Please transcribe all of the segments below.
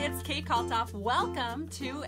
it's Kate Kalthoff. Welcome to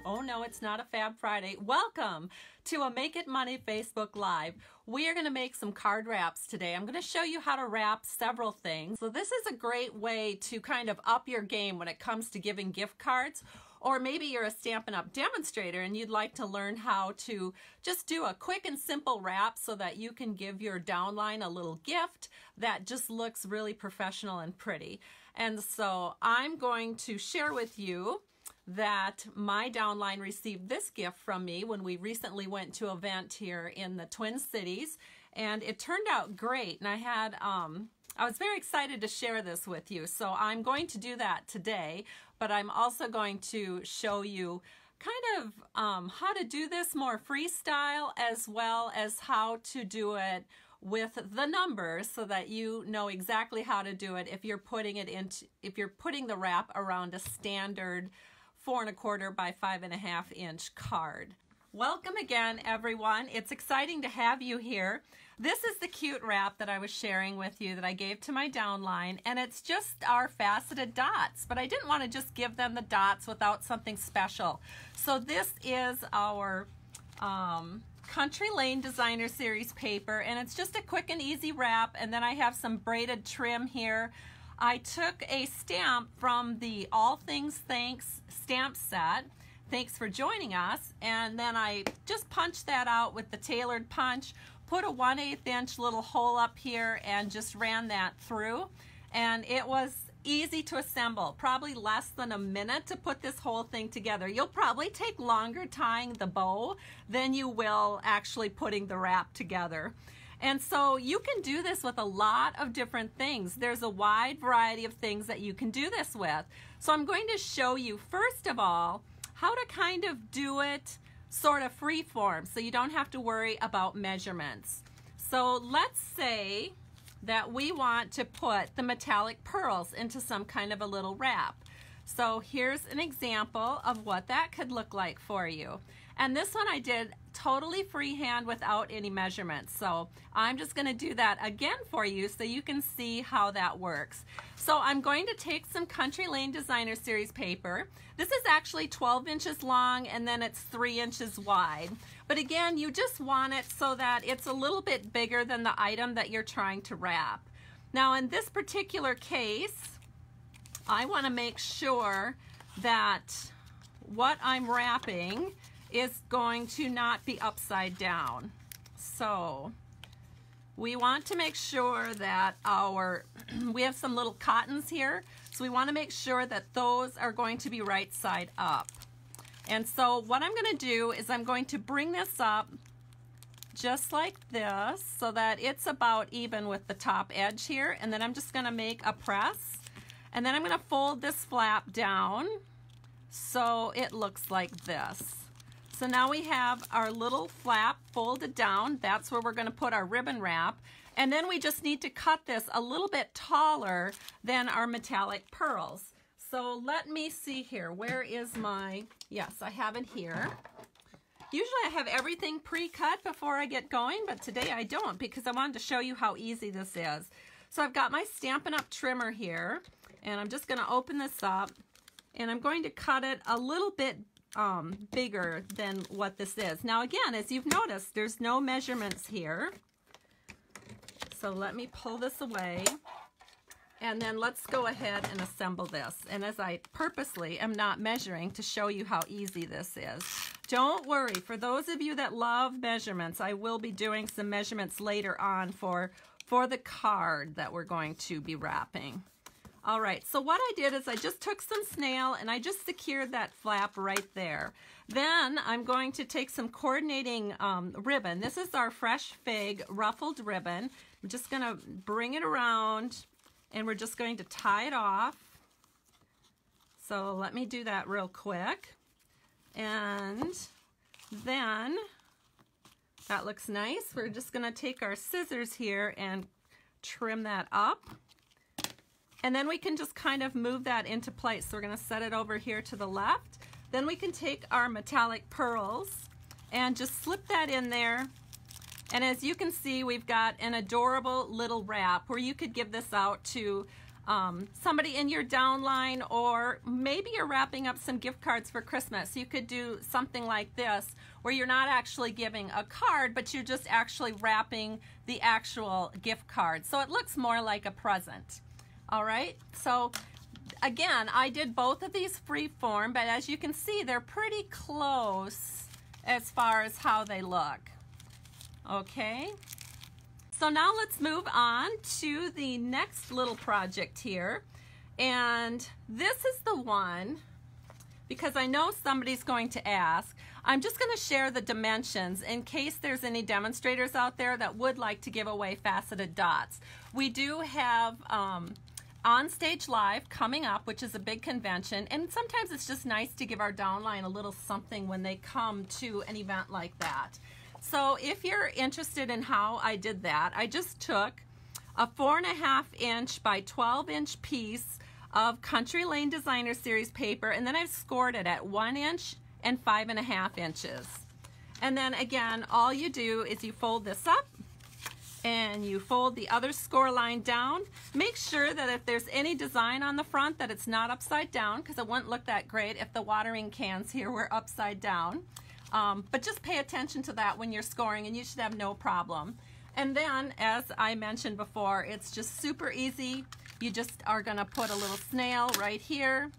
oh no, it's not a Fab Friday. Welcome to a Make It Money Facebook Live. We are going to make some card wraps today. I'm going to show you how to wrap several things. So this is a great way to kind of up your game when it comes to giving gift cards. Or maybe you're a Stampin' Up! Demonstrator and you'd like to learn how to just do a quick and simple wrap so that you can give your downline a little gift that just looks really professional and pretty. And so I'm going to share with you that my downline received this gift from me when we recently went to an event here in the Twin Cities, and it turned out great. And I was very excited to share this with you, so I'm going to do that today, but I'm also going to show you kind of how to do this more freestyle, as well as how to do it with the numbers so that you know exactly how to do it if you're putting the wrap around a standard 4 1/4 by 5 1/2 inch card. Welcome again, everyone. It's exciting to have you here. This is the cute wrap that I was sharing with you that I gave to my downline, and it's just our faceted dots, but I didn't want to just give them the dots without something special. So this is our Country Lane Designer Series paper, and it's just a quick and easy wrap, and then I have some braided trim here. I took a stamp from the All Things Thanks stamp set. Thanks for joining us. And then I just punched that out with the tailored punch, put a 1/8 inch little hole up here and just ran that through. And it was easy to assemble, probably less than a minute to put this whole thing together. You'll probably take longer tying the bow than you will actually putting the wrap together. And so you can do this with a lot of different things. There's a wide variety of things that you can do this with. So I'm going to show you, first of all, how to kind of do it sort of free form so you don't have to worry about measurements. So let's say that we want to put the metallic pearls into some kind of a little wrap. So here's an example of what that could look like for you. And this one I did totally freehand without any measurements. So I'm just going to do that again for you so you can see how that works. So I'm going to take some Country Lane Designer Series paper. This is actually 12 inches long and then it's 3 inches wide. But again, you just want it so that it's a little bit bigger than the item that you're trying to wrap. Now in this particular case, I want to make sure that what I'm wrapping is going to not be upside down. So we want to make sure that we have some little cottons here, so we want to make sure that those are going to be right side up. And so what I'm going to do is I'm going to bring this up just like this so that it's about even with the top edge here, and then I'm just going to make a press, and then I'm going to fold this flap down so it looks like this. So now we have our little flap folded down. That's where we're going to put our ribbon wrap. And then we just need to cut this a little bit taller than our metallic pearls. So let me see here. Where is my, yes, I have it here. Usually I have everything pre-cut before I get going, but today I don't because I wanted to show you how easy this is. So I've got my Stampin' Up! Trimmer here, and I'm just going to open this up, and I'm going to cut it a little bit bigger than what this is. Now again, as you've noticed, there's no measurements here. So let me pull this away, and then let's go ahead and assemble this. And as I purposely am not measuring to show you how easy this is. Don't worry, for those of you that love measurements, I will be doing some measurements later on for the card that we're going to be wrapping. All right, so what I did is I just took some snail and I just secured that flap right there. Then I'm going to take some coordinating ribbon. This is our Fresh Fig ruffled ribbon. I'm just going to bring it around and we're just going to tie it off. So let me do that real quick. And then that looks nice. We're just going to take our scissors here and trim that up. And then we can just kind of move that into place. So we're going to set it over here to the left. Then we can take our metallic pearls and just slip that in there. And as you can see, we've got an adorable little wrap where you could give this out to somebody in your downline, or maybe you're wrapping up some gift cards for Christmas. You could do something like this where you're not actually giving a card, but you're just actually wrapping the actual gift card. So it looks more like a present. All right, so again, I did both of these free form, but as you can see, they're pretty close as far as how they look. Okay, so now let's move on to the next little project here. And this is the one, because I know somebody's going to ask, I'm just going to share the dimensions in case there's any demonstrators out there that would like to give away faceted dots. We do have On Stage Live coming up, which is a big convention, and sometimes it's just nice to give our downline a little something when they come to an event like that. So if you're interested in how I did that, I just took a 4.5 inch by 12 inch piece of Country Lane Designer Series paper, and then I've scored it at 1 inch and 5.5 inches. And then again, all you do is you fold this up and you fold the other score line down. Make sure that if there's any design on the front that it's not upside down, because it wouldn't look that great if the watering cans here were upside down. But just pay attention to that when you're scoring, and you should have no problem. And then, as I mentioned before, it's just super easy. You just are going to put a little snail right here,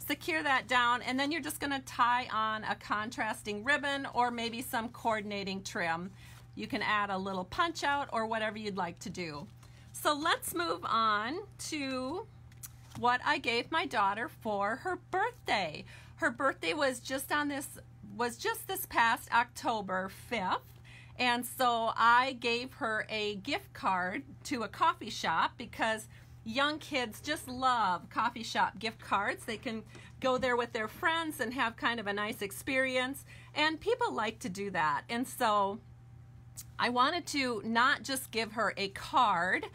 secure that down, and then you're just going to tie on a contrasting ribbon or maybe some coordinating trim. You can add a little punch out or whatever you'd like to do. So let's move on to what I gave my daughter for her birthday. Her birthday was just this past October 5th. And so I gave her a gift card to a coffee shop, because young kids just love coffee shop gift cards. They can go there with their friends and have kind of a nice experience, and people like to do that. And so I wanted to not just give her a card,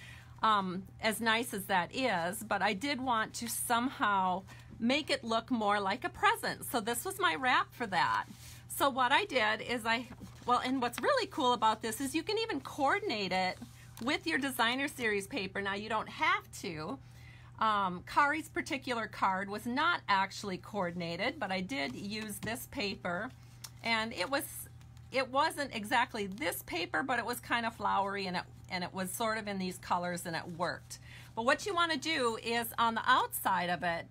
as nice as that is, but I did want to somehow make it look more like a present. So this was my wrap for that. So what I did is and what's really cool about this is you can even coordinate it with your Designer Series paper. Now you don't have to. Kari's particular card was not actually coordinated, but I did use this paper, and it wasn't exactly this paper, but it was kind of flowery, and it was sort of in these colors, and it worked. But what you want to do is on the outside of it,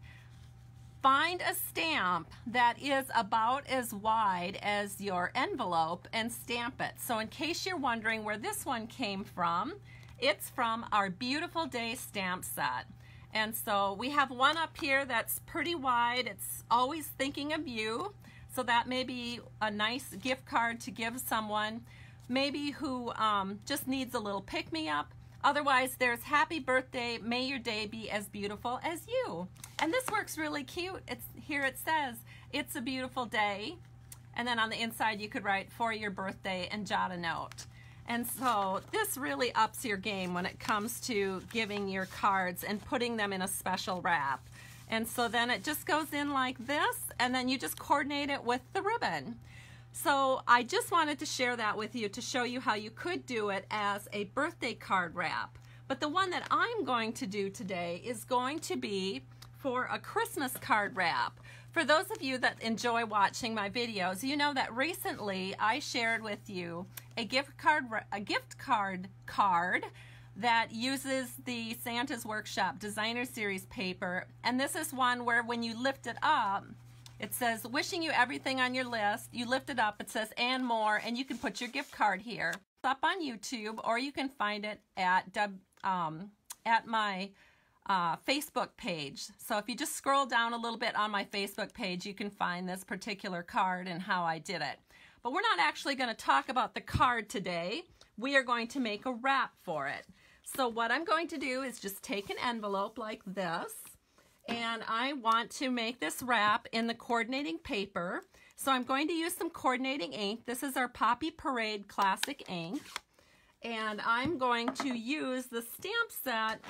find a stamp that is about as wide as your envelope and stamp it. So in case you're wondering where this one came from, it's from our Beautiful Day stamp set. And so we have one up here that's pretty wide. It's always thinking of you. So that may be a nice gift card to give someone, maybe who just needs a little pick-me-up. Otherwise, there's Happy Birthday, may your day be as beautiful as you. And this works really cute. Here it says, it's a beautiful day. And then on the inside, you could write for your birthday and jot a note. And so this really ups your game when it comes to giving your cards and putting them in a special wrap. And so then it just goes in like this, and then you just coordinate it with the ribbon. So I just wanted to share that with you to show you how you could do it as a birthday card wrap. But the one that I'm going to do today is going to be for a Christmas card wrap. For those of you that enjoy watching my videos, you know that recently I shared with you a gift card that uses the Santa's Workshop Designer Series paper. And this is one where when you lift it up, it says, wishing you everything on your list. You lift it up, it says, and more, and you can put your gift card here. It's up on YouTube, or you can find it at my Facebook page. So if you just scroll down a little bit on my Facebook page, you can find this particular card and how I did it. But we're not actually going to talk about the card today. We are going to make a wrap for it. So what I'm going to do is just take an envelope like this, and I want to make this wrap in the coordinating paper. So I'm going to use some coordinating ink. This is our Poppy Parade Classic ink. And I'm going to use the stamp set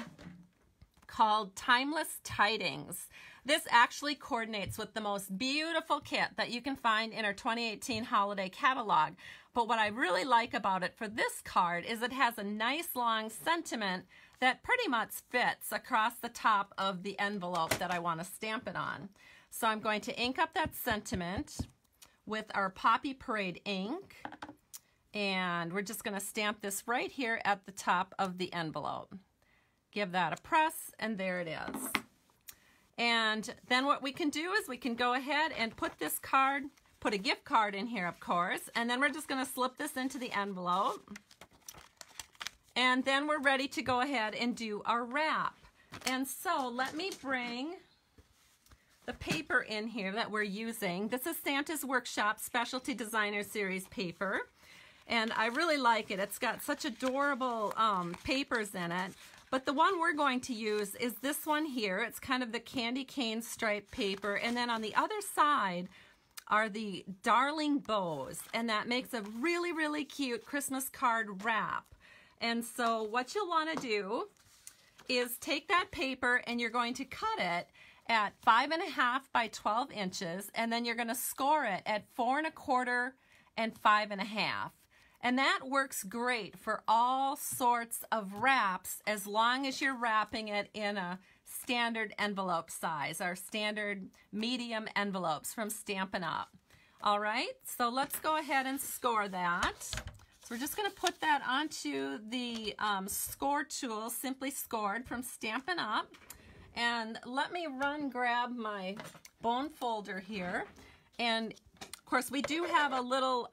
called Timeless Tidings. This actually coordinates with the most beautiful kit that you can find in our 2018 holiday catalog. But what I really like about it for this card is it has a nice long sentiment that pretty much fits across the top of the envelope that I want to stamp it on. So I'm going to ink up that sentiment with our Poppy Parade ink, and we're just going to stamp this right here at the top of the envelope. Give that a press, and there it is. And then what we can do is we can go ahead and put this card, put a gift card in here, of course, and then we're just going to slip this into the envelope. And then we're ready to go ahead and do our wrap. And so let me bring the paper in here that we're using. This is Santa's Workshop Specialty Designer Series paper, and I really like it. It's got such adorable papers in it. But the one we're going to use is this one here. It's kind of the candy cane stripe paper, and then on the other side are the darling bows, and that makes a really, really cute Christmas card wrap. And so what you'll want to do is take that paper and you're going to cut it at 5.5 by 12 inches, and then you're going to score it at 4 1/4 and 5.5. And that works great for all sorts of wraps as long as you're wrapping it in a standard envelope size, our standard medium envelopes from Stampin' Up. All right, so let's go ahead and score that. So we're just going to put that onto the score tool, Simply Scored from Stampin' Up. And let me grab my bone folder here. And of course we do have a little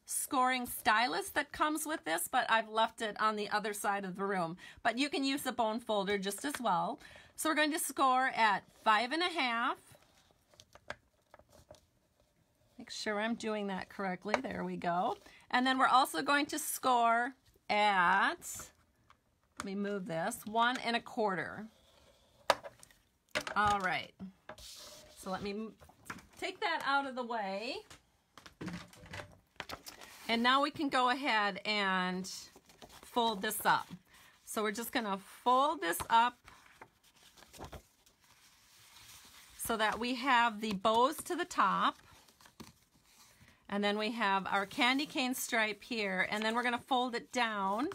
scoring stylus that comes with this, but I've left it on the other side of the room. But you can use the bone folder just as well. So we're going to score at 5.5. Make sure I'm doing that correctly. There we go. And then we're also going to score at, let me move this, 1 1/4. All right. So let me take that out of the way. And now we can go ahead and fold this up. So we're just going to fold this up so that we have the bows to the top. And then we have our candy cane stripe here. And then we're going to fold it down.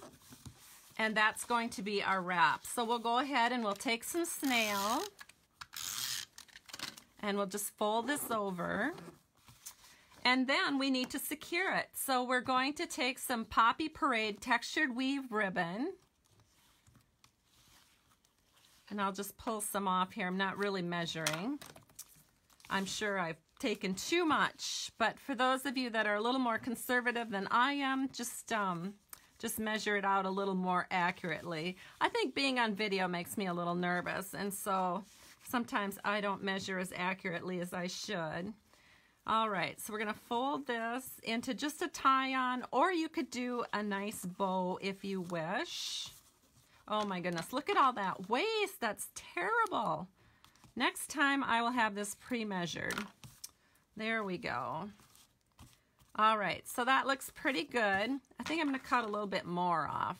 And that's going to be our wrap. So we'll go ahead and we'll take some snail. And we'll just fold this over. And then we need to secure it. So we're going to take some Poppy Parade textured weave ribbon. And I'll just pull some off here. I'm not really measuring. I'm sure I've taken too much. But for those of you that are a little more conservative than I am, just measure it out a little more accurately. I think being on video makes me a little nervous. And so sometimes I don't measure as accurately as I should. All right, so we're going to fold this into just a tie-on, or you could do a nice bow if you wish. Oh my goodness, look at all that waste. That's terrible. Next time I will have this pre-measured. There we go. All right, so that looks pretty good. I think I'm going to cut a little bit more off,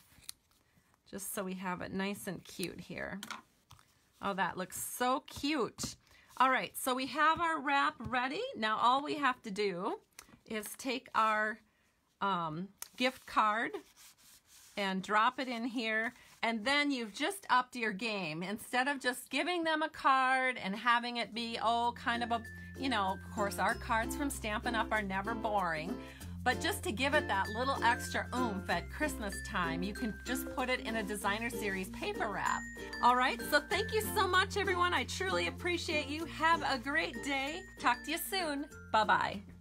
just so we have it nice and cute here. Oh, that looks so cute. All right, so we have our wrap ready. Now all we have to do is take our gift card and drop it in here, and then you've just upped your game. Instead of just giving them a card and having it be, oh, kind of a, you know, of course our cards from Stampin' Up! Are never boring, but just to give it that little extra oomph at Christmas time, you can just put it in a designer series paper wrap. All right, so thank you so much, everyone. I truly appreciate you. Have a great day. Talk to you soon. Bye-bye.